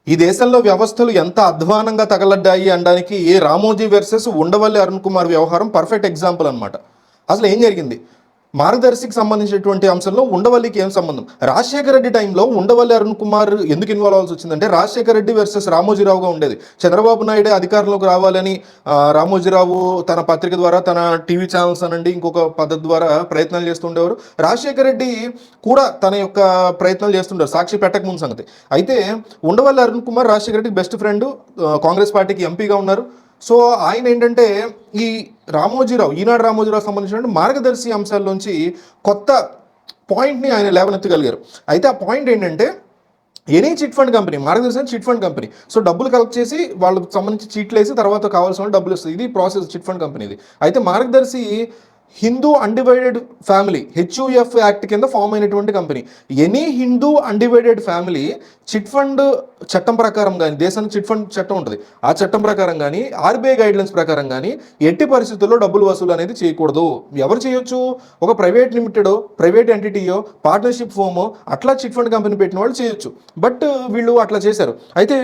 ఈ దేశంలో వ్యవస్థలు ఎంత అధ్వానంగా తగలడ్డాయి అనడానికి రామోజీ వర్సెస్ ఉండవల్లి అరుణ్ కుమార్ వ్యవహారం పర్ఫెక్ట్ ఎగ్జాంపుల్ అనమాట. అసలు ఏం జరిగింది? మార్గదర్శికి సంబంధించినటువంటి అంశంలో ఉండవల్లికి ఏం సంబంధం? రాజశేఖర రెడ్డి టైంలో ఉండవల్లి అరుణ్ కుమార్ ఎందుకు ఇన్వాల్వ్ అవ్వాల్సి వచ్చిందంటే, రాజశేఖర రెడ్డి వర్సెస్ రామోజీరావుగా ఉండేది. చంద్రబాబు నాయుడు అధికారంలోకి రావాలని రామోజీరావు తన పత్రిక ద్వారా, తన టీవీ ఛానల్స్ అనండి, ఇంకొక పద్ధతి ద్వారా ప్రయత్నాలు చేస్తుండేవారు. రాజశేఖర రెడ్డి కూడా తన యొక్క ప్రయత్నాలు చేస్తుంటారు, సాక్షి పెట్టక ముందు సంగతి. అయితే ఉండవల్లి అరుణ్ కుమార్ రాజశేఖర రెడ్డికి బెస్ట్ ఫ్రెండ్, కాంగ్రెస్ పార్టీకి ఎంపీగా ఉన్నారు. సో ఆయన ఏంటంటే ఈ రామోజీరావు, ఈనాడు రామోజీరావు సంబంధించిన మార్గదర్శి అంశాల్లోంచి కొత్త పాయింట్ని ఆయన లేవనెత్తగలిగారు. అయితే ఆ పాయింట్ ఏంటంటే, ఎనీ చిట్ ఫండ్ కంపెనీ, మార్గదర్శి చిట్ ఫండ్ కంపెనీ. సో డబ్బులు కలెక్ట్ చేసి వాళ్ళకి సంబంధించి చీట్లు వేసి తర్వాత కావాల్సిన డబ్బులు ఇస్తుంది. ఇది ప్రాసెస్ చిట్ ఫండ్ కంపెనీది. అయితే మార్గదర్శి Hindu undivided family, HUF act కింద ఫామ్ అయినటువంటి company. Any Hindu undivided family chit fund చట్టం ప్రకారం కానీ, దేశానికి చిట్ ఫండ్ చట్టం ఉంటుంది, ఆ చట్టం ప్రకారం కానీ, ఆర్బీఐ గైడ్లైన్స్ ప్రకారం కానీ ఎట్టి పరిస్థితుల్లో డబ్బులు వసూలు అనేది చేయకూడదు. ఎవరు చేయొచ్చు? ఒక ప్రైవేట్ లిమిటెడ్, ప్రైవేట్ ఎంటిటీయో, పార్ట్నర్షిప్ ఫోమో అట్లా చిట్ ఫండ్ కంపెనీ పెట్టిన వాళ్ళు చేయొచ్చు. బట్ వీళ్ళు అట్లా చేశారు. అయితే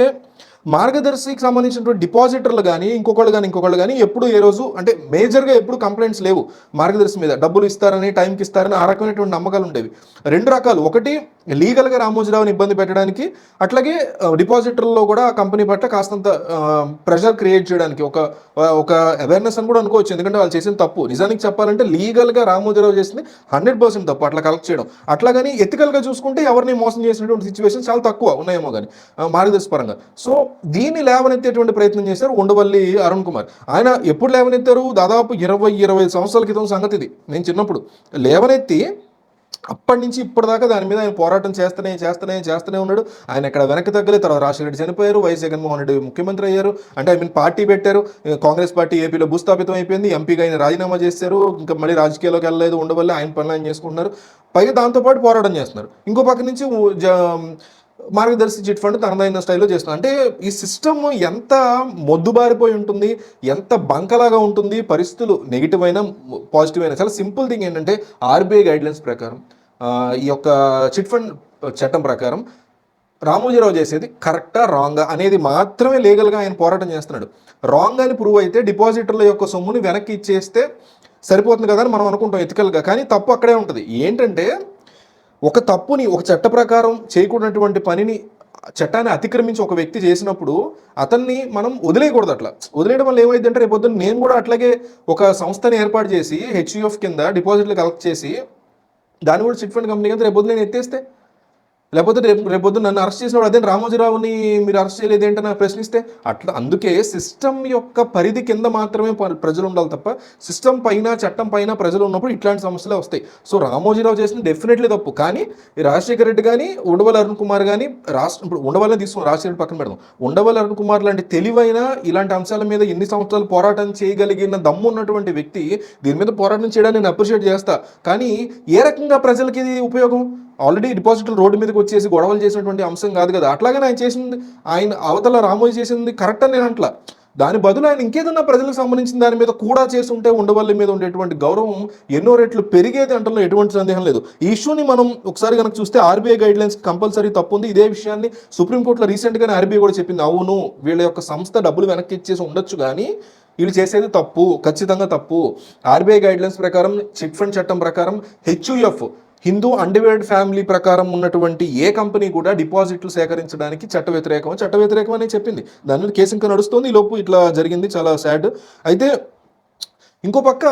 మార్గదర్శికి సంబంధించినటువంటి డిపాజిటర్లు కానీ ఇంకొకళ్ళు కానీ ఎప్పుడు ఏ రోజు అంటే మేజర్గా ఎప్పుడు కంప్లైంట్స్ లేవు మార్గదర్శి మీద. డబ్బులు ఇస్తారని, టైంకి ఇస్తారని ఆ రకమైనటువంటి నమ్మకాలు ఉండేవి. రెండు రకాలు, ఒకటి లీగల్గా రామోజీరావుని ఇబ్బంది పెట్టడానికి, అట్లాగే డిపాజిటర్లో కూడా ఆ కంపెనీ పట్ల కాస్తంత ప్రెషర్ క్రియేట్ చేయడానికి, ఒక అవేర్నెస్ అని కూడా అనుకోవచ్చు. ఎందుకంటే వాళ్ళు చేసిన తప్పు, నిజానికి చెప్పాలంటే లీగల్గా రామోజీరావు చేసింది 100% తప్పు అట్లా కలెక్ట్ చేయడం. అట్లా కానీ ఎథికల్గా చూసుకుంటే ఎవరిని మోసం చేసినటువంటి సిచ్యువేషన్ చాలా తక్కువ ఉన్నాయేమో కానీ మార్గదర్శి పరంగా. సో దీన్ని లేవనెత్తేటువంటి ప్రయత్నం చేశారు ఉండవల్లి అరుణ్ కుమార్. ఆయన ఎప్పుడు లేవనెత్తారు? దాదాపు 20-25 సంవత్సరాల క్రితం సంగతి ఇది. నేను చిన్నప్పుడు లేవనెత్తి అప్పటి నుంచి ఇప్పటిదాకా దాని మీద ఆయన పోరాటం చేస్తూనే ఉన్నాడు. ఆయన ఎక్కడ వెనక్కి తగ్గలేదు. తర్వాత రాజశేఖర రెడ్డి చనిపోయారు, వైఎస్ జగన్మోహన్ రెడ్డి ముఖ్యమంత్రి అయ్యారు. అంటే పార్టీ పెట్టారు, కాంగ్రెస్ పార్టీ ఏపీలో భూస్థాపితం అయిపోయింది, ఎంపీగా ఆయన రాజీనామా చేశారు, ఇంకా మళ్ళీ రాజకీయాల్లోకి వెళ్ళలేదు. ఉండవల్లి ఆయన పనులు ఆయన చేసుకుంటున్నారు, పైగా దాంతోపాటు పోరాటం చేస్తున్నారు. ఇంకో పక్క నుంచి మార్గదర్శి చిట్ ఫండ్ తనదైన స్టైల్లో చేస్తుంది. అంటే ఈ సిస్టమ్ ఎంత మొద్దుబారిపోయి ఉంటుంది, ఎంత బంకలాగా ఉంటుంది, పరిస్థితులు నెగిటివ్ అయినా పాజిటివ్ అయినా. చాలా సింపుల్ థింగ్ ఏంటంటే, ఆర్బీఐ గైడ్లైన్స్ ప్రకారం, ఈ యొక్క చిట్ ఫండ్ చట్టం ప్రకారం రామోజీరావు చేసేది కరెక్టా రాంగా అనేది మాత్రమే లీగల్గా ఆయన పోరాటం చేస్తున్నాడు. రాంగ్ అని ప్రూవ్ అయితే డిపాజిటర్ల యొక్క సొమ్ముని వెనక్కి ఇచ్చేస్తే సరిపోతుంది కదా అని మనం అనుకుంటాం ఎథికల్గా. కానీ తప్పు అక్కడే ఉంటుంది. ఏంటంటే, ఒక తప్పుని, ఒక చట్ట ప్రకారం చేయకూడనటువంటి పనిని, చట్టాన్ని అతిక్రమించి ఒక వ్యక్తి చేసినప్పుడు అతన్ని మనం వదిలేయకూడదు. అట్లా వదిలేయడం వల్ల ఏమైందంటే, రేపొద్దున నేను కూడా అట్లాగే ఒక సంస్థని ఏర్పాటు చేసి హెచ్యుఎఫ్ కింద డిపాజిట్లు కలెక్ట్ చేసి దాన్ని కూడా చిట్ ఫండ్ కంపెనీ కింద రేపొద్దు నేను ఎత్తేస్తే, లేకపోతే రేపొద్దు నన్ను అరెస్ట్ చేసినప్పుడు అదే రామోజీరావుని మీరు అరెస్ట్ చేయలేదు ఏంటని నాకు ప్రశ్నిస్తే, అట్లా. అందుకే సిస్టమ్ యొక్క పరిధి కింద మాత్రమే ప్రజలు ఉండాలి తప్ప, సిస్టమ్ పైన, చట్టం పైన ప్రజలు ఉన్నప్పుడు ఇట్లాంటి సమస్యలే వస్తాయి. సో రామోజీరావు చేసింది డెఫినెట్లీ తప్పు. కానీ రాజశేఖర రెడ్డి కానీ, ఉండవల్లి అరుణ్ కుమార్ కానీ, ఇప్పుడు ఉండవల్లిని తీసుకుని రాజశేఖర రెడ్డి పక్కన పెడదాం, ఉండవల్లి అరుణ్ కుమార్ లాంటి తెలివైన, ఇలాంటి అంశాల మీద ఎన్ని సంవత్సరాలు పోరాటం చేయగలిగిన దమ్ము ఉన్నటువంటి వ్యక్తి దీని మీద పోరాటం చేయడానికి నేను అప్రిషియేట్ చేస్తా. కానీ ఏ రకంగా ప్రజలకి ఇది ఉపయోగం? ఆల్రెడీ డిపాజిట్లు రోడ్డు మీదకి వచ్చేసి గొడవలు చేసినటువంటి అంశం కాదు కదా. అట్లాగనే ఆయన చేసింది, ఆయన అవతల రామోజీ చేసింది కరెక్ట్ అని నేను అంట్లా. దాని బదులు ఆయన ఇంకేదన్నా ప్రజలకు సంబంధించిన దాని మీద కూడా చేస్తుంటే ఉండవల్లి మీద ఉండేటువంటి గౌరవం ఎన్నో రెట్లు పెరిగేది అంటలో ఎటువంటి సందేహం లేదు. ఈ ఇష్యూని మనం ఒకసారి కనుక చూస్తే, ఆర్బీఐ గైడ్లైన్స్ కంపల్సరీ తప్పు ఉంది. ఇదే విషయాన్ని సుప్రీంకోర్టులో రీసెంట్గానే ఆర్బీఐ కూడా చెప్పింది. అవును, వీళ్ళ యొక్క సంస్థ డబ్బులు వెనక్కి ఇచ్చేసి ఉండొచ్చు, కానీ వీళ్ళు చేసేది తప్పు, ఖచ్చితంగా తప్పు. ఆర్బీఐ గైడ్లైన్స్ ప్రకారం, చిట్ ఫండ్ చట్టం ప్రకారం, హెచ్యుఎఫ్ హిందూ అన్డివైడెడ్ ఫ్యామిలీ ప్రకారం ఉన్నటువంటి ఏ కంపెనీ కూడా డిపాజిట్లు సేకరించడానికి చట్ట వ్యతిరేకం అని చెప్పింది. దాని మీద కేసు ఇంకా నడుస్తుంది. ఈ లోపు ఇట్లా జరిగింది, చాలా సాడ్. అయితే ఇంకో పక్క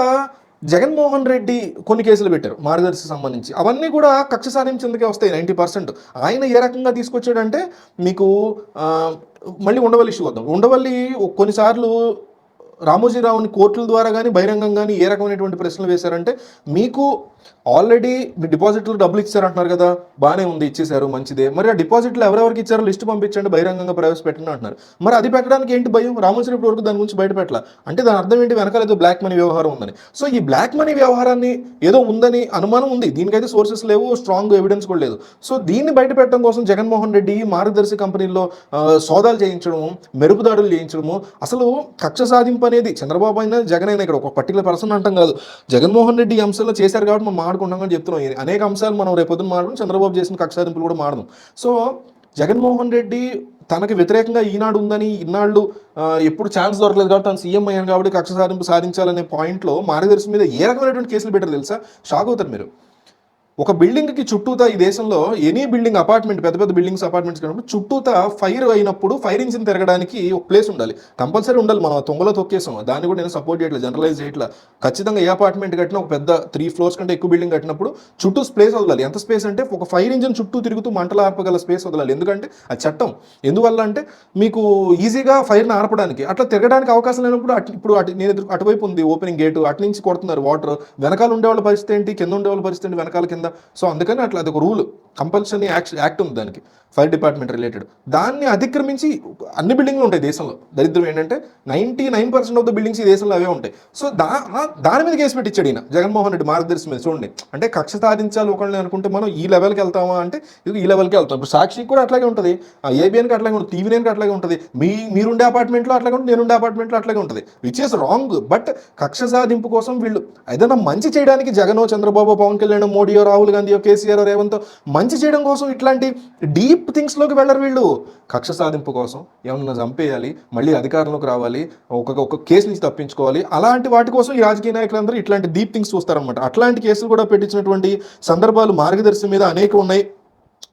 జగన్మోహన్ రెడ్డి కొన్ని కేసులు పెట్టారు మార్గదర్శికి సంబంధించి. అవన్నీ కూడా కక్ష సాధించేందుకే వస్తాయి 90%. ఆయన ఏ రకంగా తీసుకొచ్చాడంటే, మీకు మళ్ళీ ఉండవల్లి ఇష్యూ వద్దాం. ఉండవల్లి కొన్నిసార్లు రామోజీరావుని కోర్టుల ద్వారా కానీ, బహిరంగంగా కానీ ఏ రకమైనటువంటి ప్రశ్నలు వేశారంటే, మీకు ఆల్రెడీ మీ డిపాజిట్లు డబ్బులు ఇచ్చారంటున్నారు కదా, బాగానే ఉంది, ఇచ్చేశారు, మంచిదే. మరి ఆ డిపాజిట్లు ఎవరెవరికి ఇచ్చారో లిస్ట్ పంపించండి, బహిరంగంగా ప్రవేశపెట్టండి అంటున్నారు. మరి అది పెట్టడానికి ఏంటి భయం? రామోజీరావు వరకు దాని గురించి బయటపెట్టాల అంటే దాని అర్థం ఏంటి? వెనకాల ఏదో బ్లాక్ మనీ వ్యవహారం ఉందని. సో ఈ బ్లాక్ మనీ వ్యవహారాన్ని ఏదో ఉందని అనుమానం ఉంది. దీనికైతే సోర్సెస్ లేవు, స్ట్రాంగ్ ఎవిడెన్స్ కూడా లేదు. సో దీన్ని బయట పెట్టడం కోసం జగన్మోహన్ రెడ్డి మార్గదర్శి కంపెనీల్లో సోదాలు చేయించడము, మెరుపుదాడులు చేయించడము, అసలు కక్ష సాధింపు అనేది చంద్రబాబు అయినా జగన్ అయినా, ఇక్కడ ఒక పర్టికులర్ పర్సన్ అంటాం కాదు, జగన్మోహన్ రెడ్డి ఈ అంశాల్లో చేశారు కాబట్టి మనం మాట్లాడుకుంటాం అని చెప్తున్నాం. అనేక అంశాలు మనం రేపొద్దున మాట్లాడడం, చంద్రబాబు చేసిన కక్ష సాధింపులు కూడా మాడదాం. సో జగన్మోహన్ రెడ్డి తనకి వ్యతిరేకంగా ఈనాడు ఉందని ఇన్నాళ్ళు ఎప్పుడు ఛాన్స్ దొరకలేదు కాబట్టి తను సీఎం అయ్యాను కాబట్టి కక్ష సాధింపు సాధించాలనే పాయింట్లో మార్గదర్శి మీద ఏ రకమైనటువంటి కేసులు పెట్టారు తెలుసా? షాక్ అవుతారు మీరు. ఒక బిల్డింగ్కి చుట్టూతా ఈ దేశంలో ఎనీ బిల్డింగ్ అపార్ట్మెంట్ పెద్ద పెద్ద బిల్డింగ్స్ అపార్ట్మెంట్స్ కాబట్టి చుట్టూతా ఫైర్ అయినప్పుడు ఫైర్ ఇంజిన్ తిరగడానికి ఒక ప్లేస్ ఉండాలి, కంపల్సరీ ఉండాలి. మనం తొంగలో తొక్కేసాం, దాన్ని కూడా నేను సపోర్ట్ చేయట్లేదు, జనరలైజ్ చేయట్లా. ఖచ్చితంగా ఏ అపార్ట్మెంట్ కట్టినా ఒక పెద్ద 3 floors కంటే ఎక్కువ బిల్డింగ్ కట్టినప్పుడు చుట్టూ స్పేస్ వదలాలి. ఎంత స్పేస్ అంటే ఒక ఫైర్ ఇంజిన్ చుట్టూ తిరుగుతూ మంటలు ఆర్పగల స్పేస్ వదలాలి. ఎందుకంటే అది చట్టం. ఎందువల్ల అంటే మీకు ఈజీగా ఫైర్ని ఆర్పడానికి. అట్లా తిరగడానికి అవకాశం లేనప్పుడు ఇప్పుడు నేను అటువైపు ఉంది ఓపెనింగ్ గేటు, అటు నుంచి కొడుతున్నారు వాటర్, వెనకాల ఉండేవాళ్ళ పరిస్థితి ఏంటి, కింద ఉండేవాళ్ళ పరిస్థితి ఏంటి, వెనకాల కింద. సో అందుకని అట్లా అదొక రూల్, కంపల్సరీ యాక్ట్ ఉంది దానికి, ఫైర్ డిపార్ట్మెంట్ రిలేటెడ్. దాన్ని అతిక్రమించి అన్ని బిల్డింగ్లు ఉంటాయి దేశంలో. దరిద్రం ఏంటంటే 99% ఆఫ్ ద బిల్డింగ్స్ ఈ దేశంలో అవే ఉంటాయి. సో దాని మీద కేసు పెట్టించాడు ఈయన జగన్మోహన్ రెడ్డి మార్గదర్శి మీద. చూడండి, అంటే కక్ష సాధించాలి ఒకళ్ళని అనుకుంటే మనం ఈ లెవెల్కి వెళ్తామా అంటే ఈ లెవెల్కి వెళ్తాం. ఇప్పుడు సాక్షికి కూడా అట్లాగే ఉంటుంది, ఏబిఎన్కి అట్లాగే ఉంటుంది, టీవీ9కి అట్లాగే ఉంటుంది, మీరుండే అపార్ట్మెంట్లో అట్లాగే ఉంటుంది, నేనుండే అపార్ట్మెంట్లో అట్లాగే ఉంటుంది, విచ్ ఇస్ రాంగ్. బట్ కక్ష సాధింపు కోసం వీళ్ళు ఏదైనా మంచి చేయడానికి జగనో, చంద్రబాబు, పవన్ కళ్యాణ్, మోడీయో, రాహుల్ గాంధీయో, కేసీఆర్, రేవంత్ మంచి చేయడం కోసం ఇట్లాంటి డీప్ థింగ్స్లోకి వెళ్ళరు వీళ్ళు. కక్ష సాధింపు కోసం ఏమన్నా చంపేయాలి, మళ్ళీ అధికారంలోకి రావాలి, ఒక కేసు నుంచి తప్పించుకోవాలి, అలాంటి వాటి కోసం ఈ రాజకీయ నాయకులందరూ ఇట్లాంటి డీప్ థింగ్స్ చూస్తారనమాట. అట్లాంటి కేసులు కూడా పెట్టించినటువంటి సందర్భాలు మార్గదర్శి మీద అనేక ఉన్నాయి.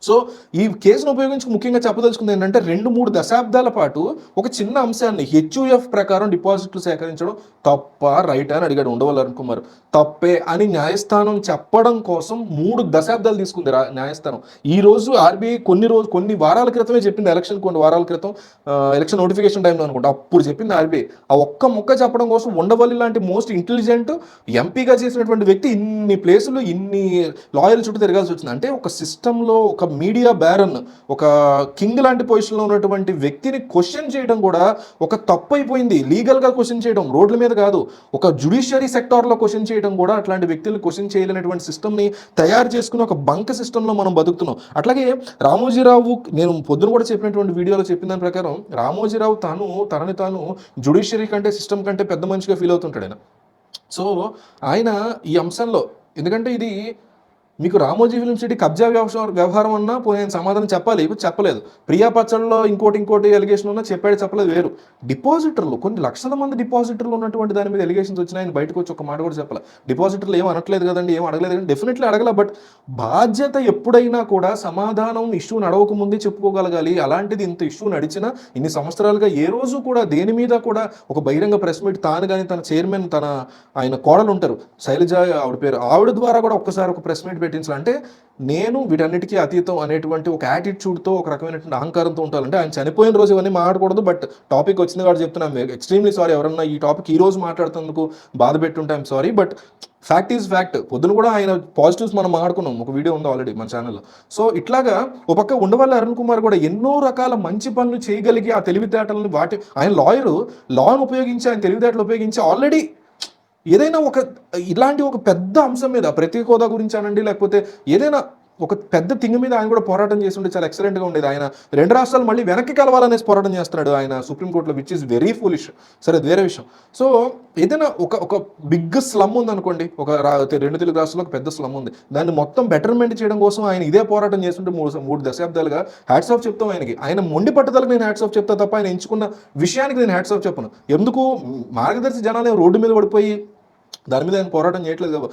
సో ఈ కేసును ఉపయోగించి ముఖ్యంగా చెప్పదలుచుకుంది ఏంటంటే 2-3 దశాబ్దాల పాటు ఒక చిన్న అంశాన్ని హెచ్యుఎఫ్ ప్రకారం డిపాజిట్లు సేకరించడం తప్ప రైట్ అని అడిగాడు ఉండవల్లి అరుణ్ కుమార్. తప్పే అని న్యాయస్థానం చెప్పడం కోసం 3 దశాబ్దాలు తీసుకుంది న్యాయస్థానం. ఈ రోజు ఆర్బీఐ కొన్ని వారాల క్రితమే చెప్పింది, కొన్ని వారాల క్రితం ఎలక్షన్ నోటిఫికేషన్ టైంలో అనుకుంటా అప్పుడు చెప్పింది ఆర్బీఐ. ఆ ఒక్క ముక్క చెప్పడం కోసం ఉండవల్లి లాంటి మోస్ట్ ఇంటెలిజెంట్ ఎంపీగా చేసినటువంటి వ్యక్తి ఇన్ని ప్లేసులు, ఇన్ని లాయర్ల చుట్టూ తిరగాల్సి వచ్చింది. అంటే ఒక సిస్టంలో ఒక మీడియా బ్యారన్, ఒక కింగ్ లాంటి పొజిషన్లో ఉన్నటువంటి వ్యక్తిని క్వశ్చన్ చేయడం కూడా ఒక తప్పు అయిపోయింది. లీగల్గా క్వశ్చన్ చేయడం, రోడ్ల మీద కాదు, ఒక జ్యుడిషియరీ సెక్టార్లో క్వశ్చన్ చేయడం కూడా అట్లాంటి వ్యక్తులను క్వశ్చన్ చేయలేనటువంటి సిస్టమ్ని తయారు చేసుకుని ఒక బంక సిస్టంలో మనం బతుకుతున్నాం. అట్లాగే రామోజీరావు, నేను పొద్దున కూడా చెప్పినటువంటి వీడియోలో చెప్పిన దాని ప్రకారం రామోజీరావు తనని తాను జ్యుడిషియరీ కంటే సిస్టమ్ కంటే పెద్ద మనిషిగా ఫీల్ అవుతుంటాడు ఆయన. సో ఆయన ఈ అంశంలో, ఎందుకంటే ఇది మీకు రామోజీ ఫిలిం సిటీ కబ్జా వ్యవహారం అన్నా పోయి ఆయన సమాధానం చెప్పాలి, చెప్పలేదు. ప్రియా పచ్చళ్ళలో ఇంకోటి ఎలిగేషన్ ఉన్నా చెప్పలేదు వేరు. డిపాజిటర్లు, కొన్ని లక్షల మంది డిపాజిటర్లు ఉన్నటువంటి దాని మీద ఎలిగేషన్స్ వచ్చినా ఆయన బయటకు వచ్చి ఒక మాట కూడా చెప్పాలి. డిపాజిటర్లు ఏం అనట్లేదు కదండి, ఏం అడగలేదు కానీ డెఫినెట్లీ అడగల. బట్ బాధ్యత ఎప్పుడైనా కూడా సమాధానం ఇష్యూ నడవక ముందే చెప్పుకోగలగాలి. అలాంటిది ఇంత ఇష్యూ నడిచినా ఇన్ని సంవత్సరాలుగా ఏ రోజు కూడా దేని మీద కూడా ఒక బహిరంగ ప్రెస్ మీట్ తాను కానీ తన చైర్మన్ ఆయన కోడలు ఉంటారు శైలజ, ఆవిడ పేరు, ఆవిడ ద్వారా కూడా ఒక్కసారి ఒక ప్రెస్ మీట్ పెట్టించాలంటే నేను వీటన్నిటికీ అతీతం అనేటువంటి ఒక యాటిట్యూడ్తో, ఒక రకమైనటువంటి అహంకారంతో ఉంటానంటే ఆయన చనిపోయిన రోజు ఇవన్నీ మాట్లాడకూడదు. బట్ టాపిక్ వచ్చింది కాబట్టి చెప్తున్నాను, ఎక్స్ట్రీమ్లీ సారీ. ఎవరన్నా ఈ టాపిక్ ఈ రోజు మాట్లాడుతున్నందుకు బాధ పెట్టుంటే I'm sorry. But fact is fact. పొద్దున కూడా ఆయన పాజిటివ్స్ మనం మాట్లాడుకున్నాం, ఒక వీడియో ఉంది ఆల్రెడీ మన ఛానల్లో. సో ఇట్లాగా ఒక పక్క ఉండవల్లి అరుణ్ కుమార్ కూడా ఎన్నో రకాల మంచి పనులు చేయగలిగి ఆ తెలివితేటలను ఆయన లాను ఉపయోగించి, ఆయన తెలివితేటలు ఉపయోగించి ఆల్రెడీ ఏదైనా ఇలాంటి ఒక పెద్ద అంశం మీద, ప్రత్యేక హోదా గురించి అనండి, లేకపోతే ఏదైనా ఒక పెద్ద థింగ్ మీద ఆయన కూడా పోరాటం చేస్తుంటే చాలా ఎక్సలెంట్గా ఉండేది. ఆయన 2 రాష్ట్రాలు మళ్ళీ వెనక్కి కలవాలనేసి పోరాటం చేస్తున్నాడు ఆయన సుప్రీంకోర్టులో, విచ్ ఈస్ వెరీ ఫూలిష్. సరే, అది వేరే విషయం. సో ఏదైనా ఒక బిగ్ స్లమ్ ఉందనుకోండి, 2 తెలుగు రాష్ట్రాల్లో ఒక పెద్ద స్లమ్ ఉంది, దాన్ని మొత్తం బెటర్మెంట్ చేయడం కోసం ఆయన ఇదే పోరాటం చేస్తుంటే 3 దశాబ్దాలుగా హ్యాట్స్ ఆఫ్ చెప్తాం ఆయనకి. ఆయన మొండి పట్టుదలకు నేను హ్యాట్స్ ఆఫ్ చెప్తా తప్ప ఆయన ఎంచుకున్న విషయానికి నేను హ్యాట్స్ ఆఫ్ చెప్పను. ఎందుకు మార్గదర్శి జనాలు రోడ్డు మీద పడిపోయి దాని మీద ఆయన పోరాటం చేయట్లేదు కదా,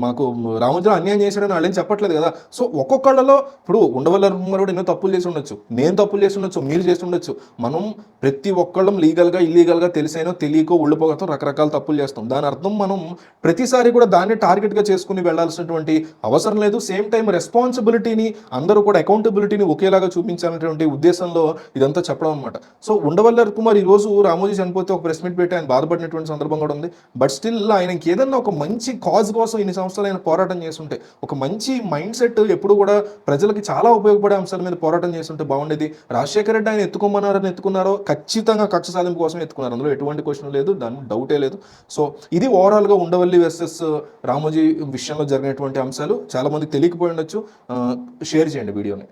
మాకు రామోజీరావు అన్యాయం చేశాడని వాళ్ళేం చెప్పట్లేదు కదా. సో ఒక్కొక్కళ్ళలో ఇప్పుడు ఉండవల్లి అరుణ్ కుమార్ కూడా ఎన్నో తప్పులు చేసి ఉండొచ్చు, నేను తప్పులు చేసి ఉండొచ్చు, మీరు చేసి ఉండొచ్చు. మనం ప్రతి ఒక్కళ్ళం లీగల్గా ఇల్లీగల్గా తెలిసైనా తెలియకో ఉళ్ళిపోగతో రకరకాల తప్పులు చేస్తాం. దాని అర్థం మనం ప్రతిసారి కూడా దాన్ని టార్గెట్గా చేసుకుని వెళ్లాల్సినటువంటి అవసరం లేదు. సేమ్ టైం రెస్పాన్సిబిలిటీని, అందరూ కూడా అకౌంటబిలిటీని ఒకేలాగా చూపించాలనేటువంటి ఉద్దేశంలో ఇదంతా చెప్పడం అనమాట. సో ఉండవల్లి అరుణ్ కుమార్ ఈ రోజు రామోజీ చనిపోతే ఒక ప్రెస్ మీట్ పెట్టి ఆయన బాధపడినటువంటి సందర్భం కూడా ఉంది. బట్ స్టిల్ ఆయనకి ఏదన్నా ఒక మంచి కాజ్ కోసం ఇన్ని సంవత్సరాలు ఆయన పోరాటం చేస్తుంటే, ఒక మంచి మైండ్ సెట్, ఎప్పుడు కూడా ప్రజలకి చాలా ఉపయోగపడే అంశాల మీద పోరాటం చేస్తుంటే బాగుండేది. రాజశేఖర రెడ్డి ఆయన ఎత్తుకున్నారో ఖచ్చితంగా కక్ష సాధింపు కోసం ఎత్తుకున్నారు, అందులో ఎటువంటి క్వశ్చన్ లేదు, దాని డౌటే లేదు. సో ఇది ఓవరాల్గా ఉండవల్లి వర్సెస్ రామోజీ విషయంలో జరిగినటువంటి అంశాలు. చాలా మందికి తెలియకపోయి ఉండొచ్చు. షేర్ చేయండి వీడియోని.